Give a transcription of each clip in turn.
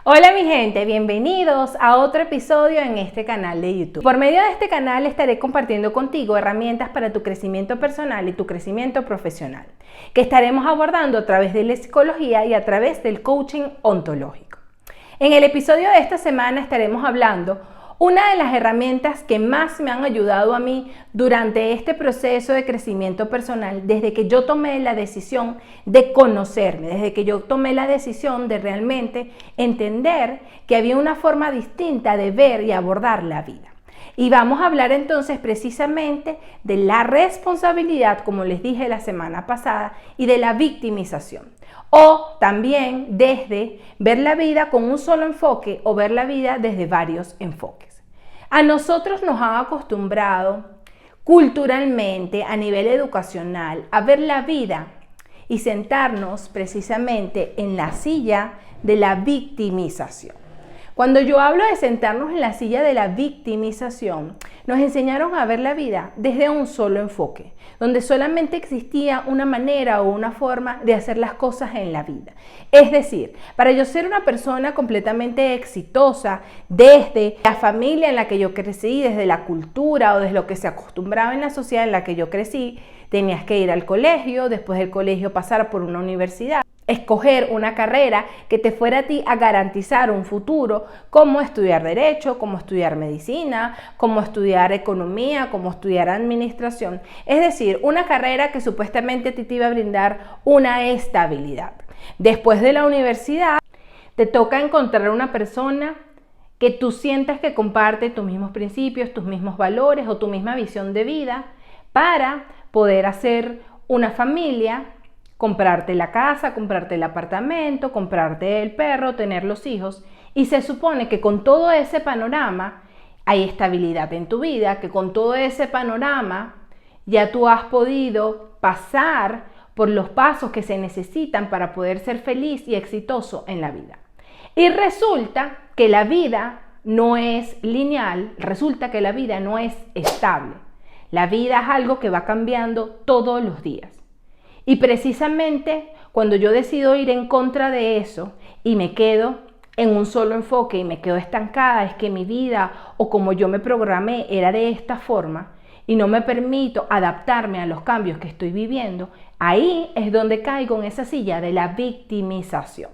Hola mi gente, bienvenidos a otro episodio en este canal de YouTube. Por medio de este canal estaré compartiendo contigo herramientas para tu crecimiento personal y tu crecimiento profesional, que estaremos abordando a través de la psicología y a través del coaching ontológico. En el episodio de esta semana estaremos hablando una de las herramientas que más me han ayudado a mí durante este proceso de crecimiento personal, desde que yo tomé la decisión de conocerme, desde que yo tomé la decisión de realmente entender que había una forma distinta de ver y abordar la vida. Y vamos a hablar entonces precisamente de la responsabilidad, como les dije la semana pasada, y de la victimización. O también desde ver la vida con un solo enfoque o ver la vida desde varios enfoques. A nosotros nos han acostumbrado culturalmente, a nivel educacional, a ver la vida y sentarnos precisamente en la silla de la victimización. Cuando yo hablo de sentarnos en la silla de la victimización, nos enseñaron a ver la vida desde un solo enfoque, donde solamente existía una manera o una forma de hacer las cosas en la vida. Es decir, para yo ser una persona completamente exitosa, desde la familia en la que yo crecí, desde la cultura o desde lo que se acostumbraba en la sociedad en la que yo crecí, tenías que ir al colegio, después del colegio pasar por una universidad, escoger una carrera que te fuera a ti a garantizar un futuro, como estudiar derecho, como estudiar medicina, como estudiar economía, como estudiar administración. Es decir, una carrera que supuestamente te iba a brindar una estabilidad. Después de la universidad, te toca encontrar una persona que tú sientas que comparte tus mismos principios, tus mismos valores o tu misma visión de vida para poder hacer una familia, comprarte la casa, comprarte el apartamento, comprarte el perro, tener los hijos. Y se supone que con todo ese panorama hay estabilidad en tu vida, que con todo ese panorama ya tú has podido pasar por los pasos que se necesitan para poder ser feliz y exitoso en la vida. Y resulta que la vida no es lineal, resulta que la vida no es estable. La vida es algo que va cambiando todos los días. Y precisamente cuando yo decido ir en contra de eso y me quedo en un solo enfoque y me quedo estancada, es que mi vida o como yo me programé era de esta forma y no me permito adaptarme a los cambios que estoy viviendo, ahí es donde caigo en esa silla de la victimización.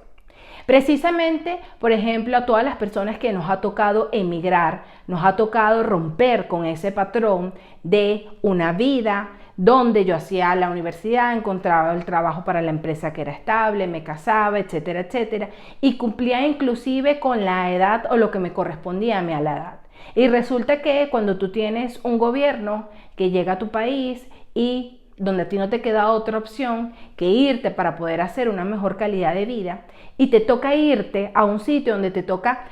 Precisamente, por ejemplo, a todas las personas que nos ha tocado emigrar, nos ha tocado romper con ese patrón de una vida donde yo hacía la universidad, encontraba el trabajo para la empresa que era estable, me casaba, etcétera, etcétera, y cumplía inclusive con la edad o lo que me correspondía a mí a la edad. Y resulta que cuando tú tienes un gobierno que llega a tu país y donde a ti no te queda otra opción que irte para poder hacer una mejor calidad de vida y te toca irte a un sitio donde te toca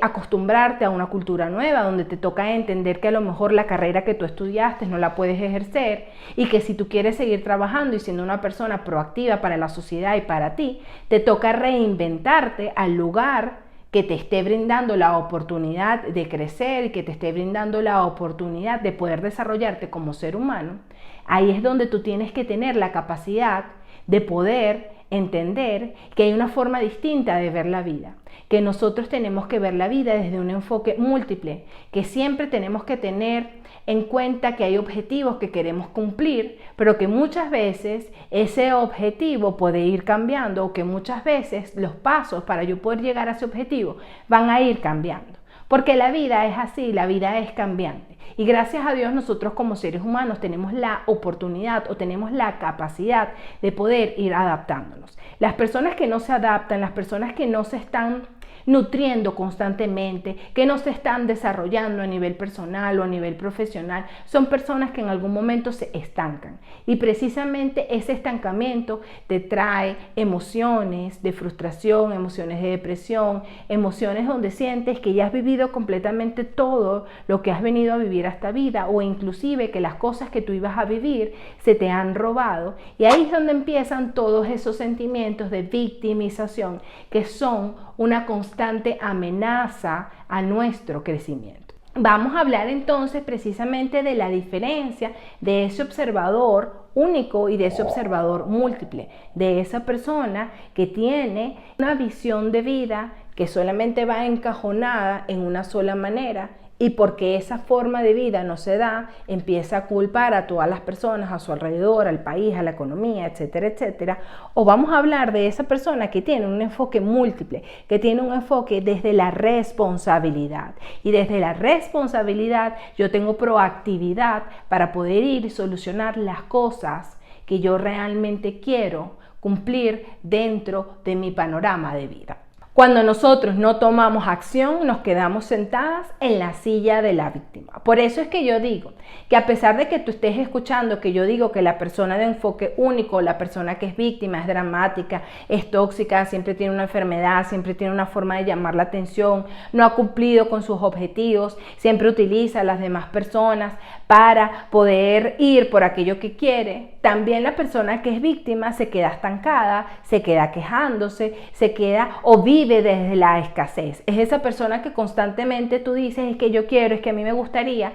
acostumbrarte a una cultura nueva, donde te toca entender que a lo mejor la carrera que tú estudiaste no la puedes ejercer y que si tú quieres seguir trabajando y siendo una persona proactiva para la sociedad y para ti, te toca reinventarte al lugar que te esté brindando la oportunidad de crecer y que te esté brindando la oportunidad de poder desarrollarte como ser humano. Ahí es donde tú tienes que tener la capacidad de poder entender que hay una forma distinta de ver la vida, que nosotros tenemos que ver la vida desde un enfoque múltiple, que siempre tenemos que tener en cuenta que hay objetivos que queremos cumplir, pero que muchas veces ese objetivo puede ir cambiando o que muchas veces los pasos para yo poder llegar a ese objetivo van a ir cambiando. Porque la vida es así, la vida es cambiante. Y gracias a Dios nosotros como seres humanos tenemos la oportunidad o tenemos la capacidad de poder ir adaptándonos. Las personas que no se adaptan, las personas que no se están nutriendo constantemente, que no se están desarrollando a nivel personal o a nivel profesional, son personas que en algún momento se estancan. Y precisamente ese estancamiento te trae emociones de frustración, emociones de depresión, emociones donde sientes que ya has vivido completamente todo lo que has venido a vivir hasta vida o inclusive que las cosas que tú ibas a vivir se te han robado. Y ahí es donde empiezan todos esos sentimientos de victimización que son una constante amenaza a nuestro crecimiento. Vamos a hablar entonces precisamente de la diferencia de ese observador único y de ese observador múltiple, de esa persona que tiene una visión de vida que solamente va encajonada en una sola manera, y porque esa forma de vida no se da, empieza a culpar a todas las personas a su alrededor, al país, a la economía, etcétera, etcétera. O vamos a hablar de esa persona que tiene un enfoque múltiple, que tiene un enfoque desde la responsabilidad. Y desde la responsabilidad yo tengo proactividad para poder ir y solucionar las cosas que yo realmente quiero cumplir dentro de mi panorama de vida. Cuando nosotros no tomamos acción, nos quedamos sentadas en la silla de la víctima. Por eso es que yo digo que a pesar de que tú estés escuchando que yo digo que la persona de enfoque único, la persona que es víctima, es dramática, es tóxica, siempre tiene una enfermedad, siempre tiene una forma de llamar la atención, no ha cumplido con sus objetivos, siempre utiliza a las demás personas para poder ir por aquello que quiere, también la persona que es víctima se queda estancada, se queda quejándose, se queda o vive desde la escasez. Es esa persona que constantemente tú dices, es que yo quiero, es que a mí me gustaría,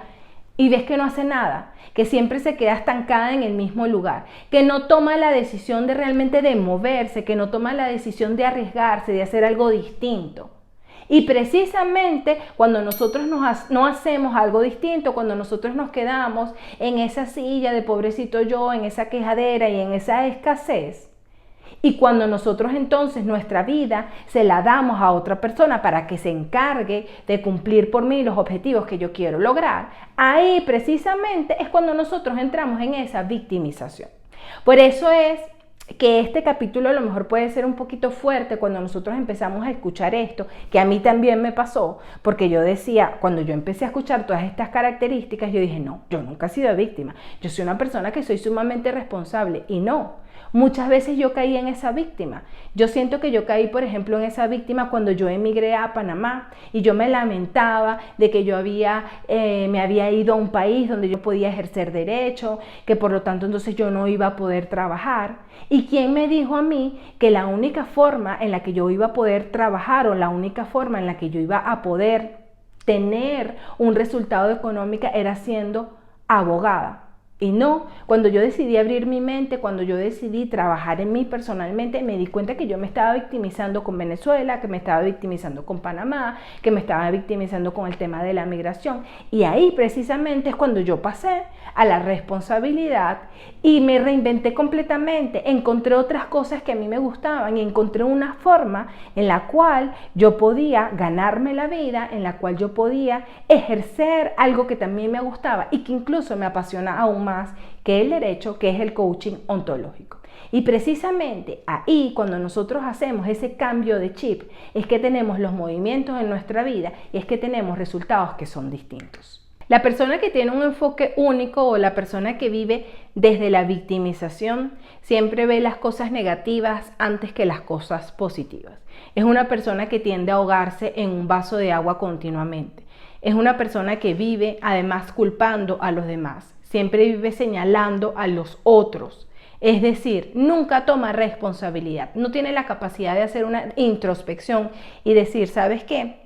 y ves que no hace nada, que siempre se queda estancada en el mismo lugar, que no toma la decisión de realmente de moverse, que no toma la decisión de arriesgarse, de hacer algo distinto. Y precisamente cuando nosotros no hacemos algo distinto, cuando nosotros nos quedamos en esa silla de pobrecito yo, en esa quejadera y en esa escasez, y cuando nosotros entonces nuestra vida se la damos a otra persona para que se encargue de cumplir por mí los objetivos que yo quiero lograr, ahí precisamente es cuando nosotros entramos en esa victimización. Por eso es que este capítulo a lo mejor puede ser un poquito fuerte cuando nosotros empezamos a escuchar esto, que a mí también me pasó, porque yo decía, cuando yo empecé a escuchar todas estas características, yo dije, no, yo nunca he sido víctima, yo soy una persona que soy sumamente responsable, y no. Muchas veces yo caí en esa víctima. Yo siento que yo caí, por ejemplo, en esa víctima cuando yo emigré a Panamá y yo me lamentaba de que yo me había ido a un país donde yo podía ejercer derecho, que por lo tanto entonces yo no iba a poder trabajar. ¿Y quién me dijo a mí que la única forma en la que yo iba a poder trabajar o la única forma en la que yo iba a poder tener un resultado económico era siendo abogada? Y no, cuando yo decidí abrir mi mente, cuando yo decidí trabajar en mí personalmente, me di cuenta que yo me estaba victimizando con Venezuela, que me estaba victimizando con Panamá, que me estaba victimizando con el tema de la migración. Y ahí precisamente es cuando yo pasé a la responsabilidad y me reinventé completamente. Encontré otras cosas que a mí me gustaban y encontré una forma en la cual yo podía ganarme la vida, en la cual yo podía ejercer algo que también me gustaba y que incluso me apasiona aún más que el derecho, que es el coaching ontológico. Y precisamente ahí, cuando nosotros hacemos ese cambio de chip, es que tenemos los movimientos en nuestra vida y es que tenemos resultados que son distintos. La persona que tiene un enfoque único o la persona que vive desde la victimización siempre ve las cosas negativas antes que las cosas positivas. Es una persona que tiende a ahogarse en un vaso de agua continuamente. Es una persona que vive además culpando a los demás. Siempre vive señalando a los otros. Es decir, nunca toma responsabilidad. No tiene la capacidad de hacer una introspección y decir, ¿sabes qué?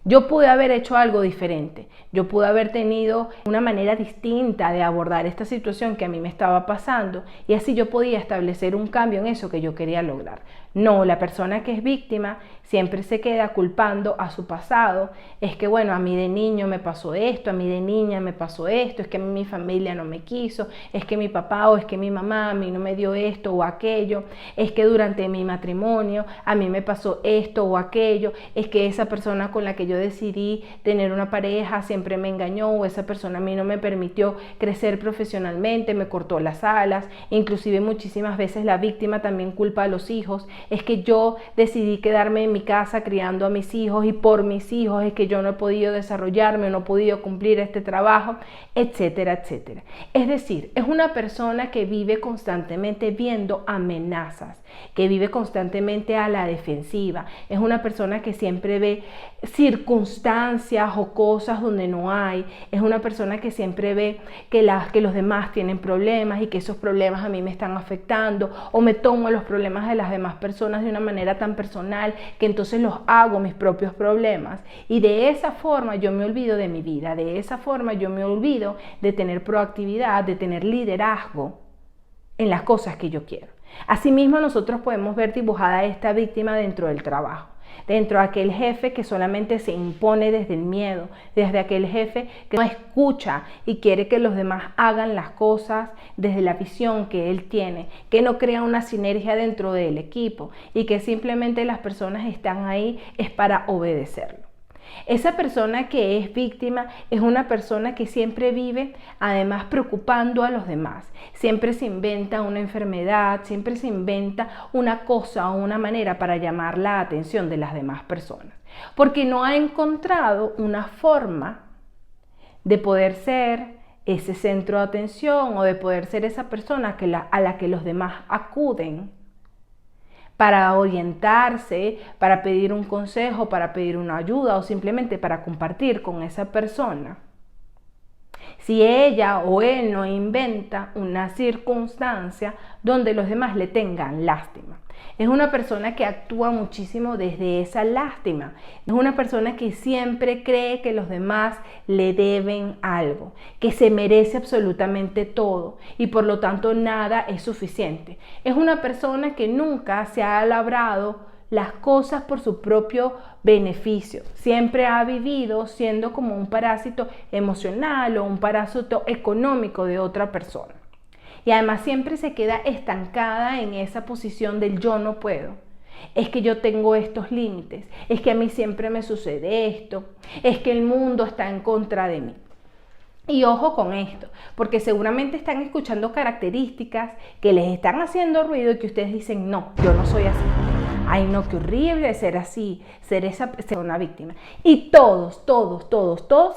Yo pude haber hecho algo diferente, yo pude haber tenido una manera distinta de abordar esta situación que a mí me estaba pasando y así yo podía establecer un cambio en eso que yo quería lograr. No, la persona que es víctima siempre se queda culpando a su pasado. Es que bueno, a mí de niño me pasó esto, a mí de niña me pasó esto, es que a mí mi familia no me quiso, es que mi papá o es que mi mamá a mí no me dio esto o aquello, es que durante mi matrimonio a mí me pasó esto o aquello, es que esa persona con la que yo decidí tener una pareja siempre me engañó o esa persona a mí no me permitió crecer profesionalmente, me cortó las alas. Inclusive muchísimas veces la víctima también culpa a los hijos. Es que yo decidí quedarme en mi casa criando a mis hijos y por mis hijos es que yo no he podido desarrollarme, no he podido cumplir este trabajo, etcétera, etcétera. Es decir, es una persona que vive constantemente viendo amenazas, que vive constantemente a la defensiva. Es una persona que siempre ve circunstancias o cosas donde no hay. Es una persona que siempre ve que los demás tienen problemas y que esos problemas a mí me están afectando, o me tomo los problemas de las demás personas de una manera tan personal que entonces los hago mis propios problemas, y de esa forma yo me olvido de mi vida, de esa forma yo me olvido de tener proactividad, de tener liderazgo en las cosas que yo quiero. Asimismo nosotros podemos ver dibujada esta víctima dentro del trabajo. dentro de aquel jefe que solamente se impone desde el miedo, desde aquel jefe que no escucha y quiere que los demás hagan las cosas desde la visión que él tiene, que no crea una sinergia dentro del equipo y que simplemente las personas están ahí es para obedecerlo. Esa persona que es víctima es una persona que siempre vive además preocupando a los demás. Siempre se inventa una enfermedad, siempre se inventa una cosa o una manera para llamar la atención de las demás personas. Porque no ha encontrado una forma de poder ser ese centro de atención o de poder ser esa persona a la que los demás acuden para orientarse, para pedir un consejo, para pedir una ayuda o simplemente para compartir con esa persona. Si ella o él no inventa una circunstancia donde los demás le tengan lástima. Es una persona que actúa muchísimo desde esa lástima. Es una persona que siempre cree que los demás le deben algo, que se merece absolutamente todo y por lo tanto nada es suficiente. Es una persona que nunca se ha labrado las cosas por su propio beneficio. Siempre ha vivido siendo como un parásito emocional o un parásito económico de otra persona. Y además siempre se queda estancada en esa posición del yo no puedo. Es que yo tengo estos límites, es que a mí siempre me sucede esto, es que el mundo está en contra de mí. Y ojo con esto, porque seguramente están escuchando características que les están haciendo ruido y que ustedes dicen, no, yo no soy así. Ay, no, qué horrible ser así, ser una víctima. Y todos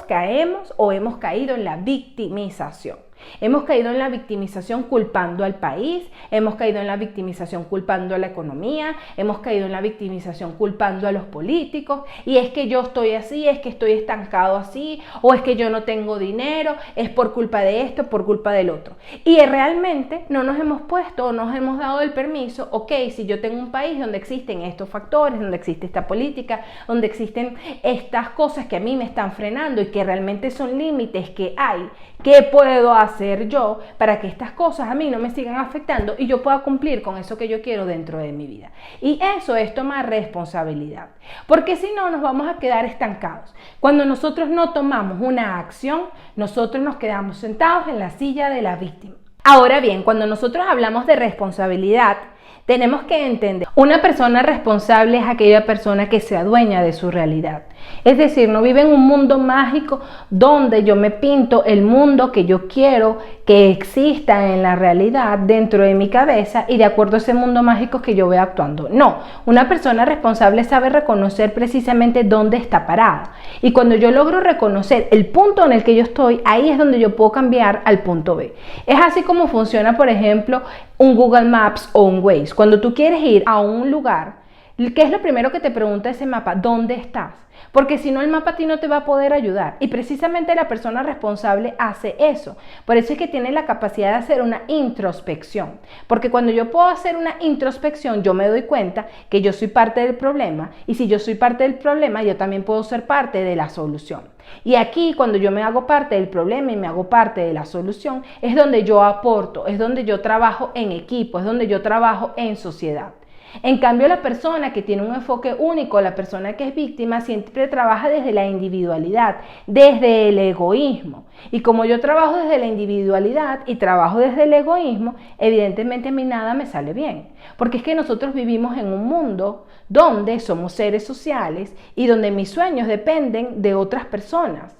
caemos o hemos caído en la victimización. Hemos caído en la victimización culpando al país, hemos caído en la victimización culpando a la economía, hemos caído en la victimización culpando a los políticos, y es que yo estoy así, es que estoy estancado así, o es que yo no tengo dinero, es por culpa de esto, por culpa del otro. Y realmente no nos hemos puesto o nos hemos dado el permiso, ok, si yo tengo un país donde existen estos factores, donde existe esta política, donde existen estas cosas que a mí me están frenando y que realmente son límites que hay, ¿qué puedo hacer yo para que estas cosas a mí no me sigan afectando y yo pueda cumplir con eso que yo quiero dentro de mi vida? Y eso es tomar responsabilidad, porque si no nos vamos a quedar estancados. Cuando nosotros no tomamos una acción, nosotros nos quedamos sentados en la silla de la víctima. Ahora bien, cuando nosotros hablamos de responsabilidad, tenemos que entender, una persona responsable es aquella persona que se adueña de su realidad. Es decir, no vive en un mundo mágico donde yo me pinto el mundo que yo quiero que exista en la realidad dentro de mi cabeza y de acuerdo a ese mundo mágico que yo voy actuando. No, una persona responsable sabe reconocer precisamente dónde está parada. Y cuando yo logro reconocer el punto en el que yo estoy, ahí es donde yo puedo cambiar al punto B. Es así como funciona, por ejemplo, un Google Maps o un Waze. Cuando tú quieres ir a un lugar, ¿qué es lo primero que te pregunta ese mapa? ¿Dónde estás? Porque si no, el mapa a ti no te va a poder ayudar. Y precisamente la persona responsable hace eso. Por eso es que tiene la capacidad de hacer una introspección. Porque cuando yo puedo hacer una introspección, yo me doy cuenta que yo soy parte del problema. Y si yo soy parte del problema, yo también puedo ser parte de la solución. Y aquí, cuando yo me hago parte del problema y me hago parte de la solución, es donde yo aporto, es donde yo trabajo en equipo, es donde yo trabajo en sociedad. En cambio, la persona que tiene un enfoque único, la persona que es víctima, siempre trabaja desde la individualidad, desde el egoísmo. Y como yo trabajo desde la individualidad y trabajo desde el egoísmo, evidentemente a mí nada me sale bien. Porque es que nosotros vivimos en un mundo donde somos seres sociales y donde mis sueños dependen de otras personas.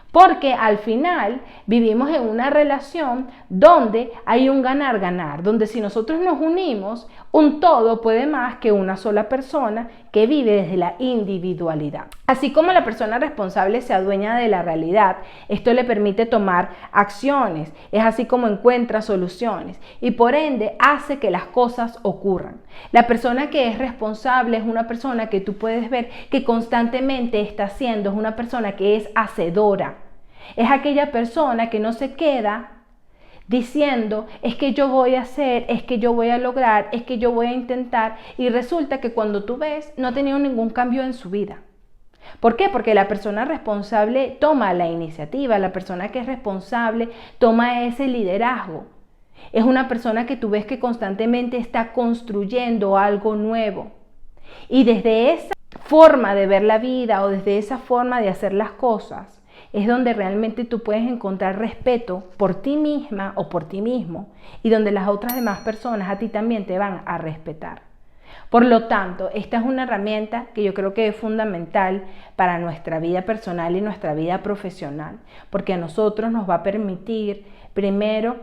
Porque al final vivimos en una relación donde hay un ganar-ganar, donde si nosotros nos unimos, un todo puede más que una sola persona que vive desde la individualidad. Así como la persona responsable se adueña de la realidad, esto le permite tomar acciones, es así como encuentra soluciones y por ende hace que las cosas ocurran. La persona que es responsable es una persona que tú puedes ver que constantemente está haciendo, es una persona que es hacedora. Es aquella persona que no se queda diciendo, es que yo voy a hacer, es que yo voy a lograr, es que yo voy a intentar, y resulta que cuando tú ves no ha tenido ningún cambio en su vida. ¿Por qué? Porque la persona responsable toma la iniciativa, la persona que es responsable toma ese liderazgo. Es una persona que tú ves que constantemente está construyendo algo nuevo. Y desde esa forma de ver la vida o desde esa forma de hacer las cosas es donde realmente tú puedes encontrar respeto por ti misma o por ti mismo y donde las otras demás personas a ti también te van a respetar. Por lo tanto, esta es una herramienta que yo creo que es fundamental para nuestra vida personal y nuestra vida profesional, porque a nosotros nos va a permitir, primero,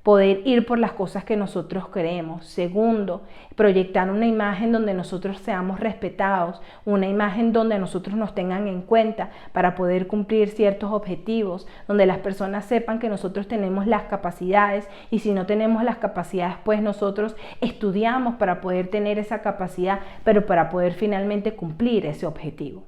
poder ir por las cosas que nosotros queremos. Segundo, proyectar una imagen donde nosotros seamos respetados, una imagen donde nosotros nos tengan en cuenta para poder cumplir ciertos objetivos, donde las personas sepan que nosotros tenemos las capacidades y si no tenemos las capacidades, pues nosotros estudiamos para poder tener esa capacidad, pero para poder finalmente cumplir ese objetivo.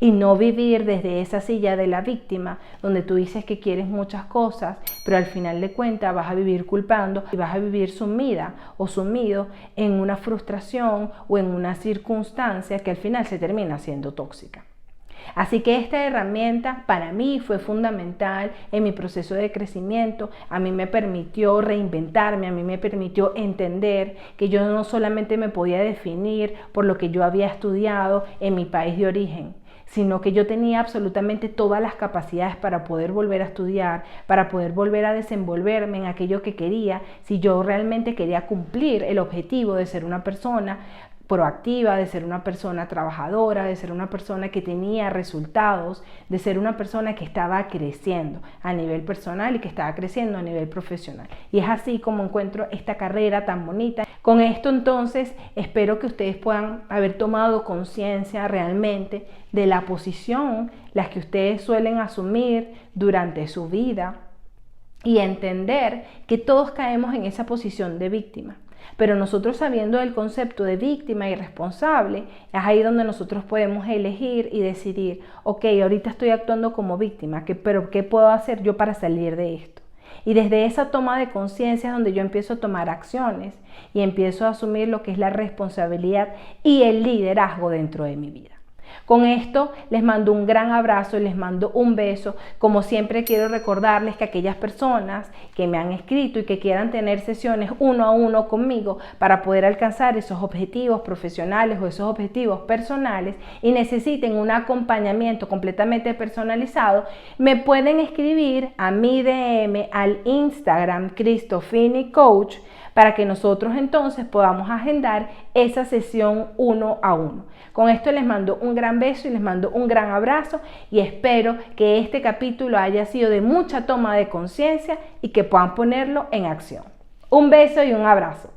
Y no vivir desde esa silla de la víctima, donde tú dices que quieres muchas cosas, pero al final de cuentas vas a vivir culpando y vas a vivir sumida o sumido en una frustración o en una circunstancia que al final se termina siendo tóxica. Así que esta herramienta para mí fue fundamental en mi proceso de crecimiento. A mí me permitió reinventarme, a mí me permitió entender que yo no solamente me podía definir por lo que yo había estudiado en mi país de origen, sino que yo tenía absolutamente todas las capacidades para poder volver a estudiar, para poder volver a desenvolverme en aquello que quería, si yo realmente quería cumplir el objetivo de ser una persona proactiva, de ser una persona trabajadora, de ser una persona que tenía resultados, de ser una persona que estaba creciendo a nivel personal y que estaba creciendo a nivel profesional. Y es así como encuentro esta carrera tan bonita. Con esto entonces espero que ustedes puedan haber tomado conciencia realmente de la posición, las que ustedes suelen asumir durante su vida y entender que todos caemos en esa posición de víctima. Pero nosotros sabiendo el concepto de víctima y responsable, es ahí donde nosotros podemos elegir y decidir, ok, ahorita estoy actuando como víctima, pero ¿qué puedo hacer yo para salir de esto? Y desde esa toma de conciencia es donde yo empiezo a tomar acciones y empiezo a asumir lo que es la responsabilidad y el liderazgo dentro de mi vida. Con esto les mando un gran abrazo y les mando un beso. Como siempre quiero recordarles que aquellas personas que me han escrito y que quieran tener sesiones uno a uno conmigo para poder alcanzar esos objetivos profesionales o esos objetivos personales y necesiten un acompañamiento completamente personalizado, me pueden escribir a mi DM al Instagram Cristofini Coach para que nosotros entonces podamos agendar esa sesión uno a uno. Con esto les mando un gran beso y les mando un gran abrazo y espero que este capítulo haya sido de mucha toma de conciencia y que puedan ponerlo en acción. Un beso y un abrazo.